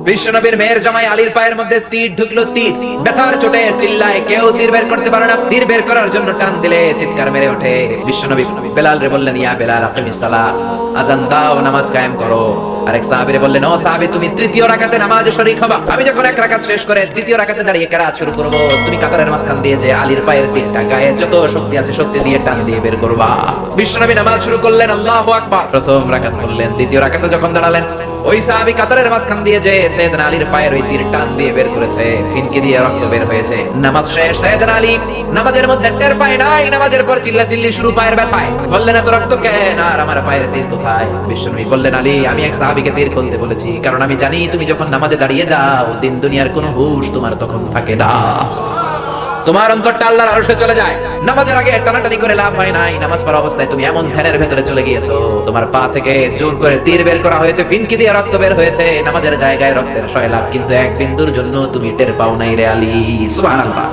বিশ্বনবীর মেয়ের জামাই আলীর পায়ের মধ্যে তীর ঢুকলো, তীর ব্যথার চোটে চিল্লায়, কেউ তীর বের করতে পারে না। তীর বের করার জন্য টান দিলে চিৎকার মেরে ওঠে। বিশ্বনবী বেলাল রে বললেন, ইয়া বেলাল আকিমিস সালাহ, আযান দাও, নামাজ কায়েম করো। আরেক সাহাবীরে বললেন, ও সাহাবী, তুমি তৃতীয় রাকাতে নামাজে শরীক হবা। আমি যখন এক রাকাত শেষ করে তৃতীয় রাকাতে দাঁড়িয়ে কেরাত শুরু করব, তুমি কাতারের মাঝখান দিয়ে যে আলীর পায়ের তীরটা গায়ে যত শক্তি আছে শক্তি দিয়ে টান দিয়ে বের করবা। বিশ্বনবী নামাজ শুরু করলেন, আল্লাহু আকবার। প্রথম রাকাত করলেন, দ্বিতীয় রাকাতে যখন দাঁড়ালেন, ওই সাহাবী কাতারের মাঝখান দিয়ে যে সাইয়েদনা আলীর পায়ের ওই তীর টান দিয়ে বের করেছে, ফিনকি দিয়ে রক্ত বের হয়েছে। নামাজ শেষ, সাইয়েদনা আলী নামাজের মধ্যে টের পায় নাই, নামাজের পর চিল্লাচিল্লি শুরু পায়ের ব্যথায়। বললেন, এত রক্ত কেন আর আমার পায়ের তীর কোথায়? বিশ্বনবী বললেন, আলী, আমি এক সাহাবীকে তীর খুলতে বলেছি, কারণ আমি জানি তুমি যখন নামাজে দাঁড়িয়ে যাও দিন দুনিয়ার কোনো হুঁশ তোমার তখন থাকে না, তোমার অন্তরটা আল্লাহর আরশে চলে যায়। নামাজের আগে টানাটানি করে লাভ হয় নাই। নামাজ পড়া অবস্থায় তুমি এমন ধ্যানের ভেতরে চলে গিয়েছো, তোমার পা থেকে জোর করে তীর বের করা হয়েছে, ফিনকি দিয়ে রক্ত বের হয়েছে, নামাজের জায়গায় রক্তের সয়লাভ, কিন্তু এক বিন্দুর জন্য তুমি টের পাও নাই রে আলী। সুবহানাল্লাহ।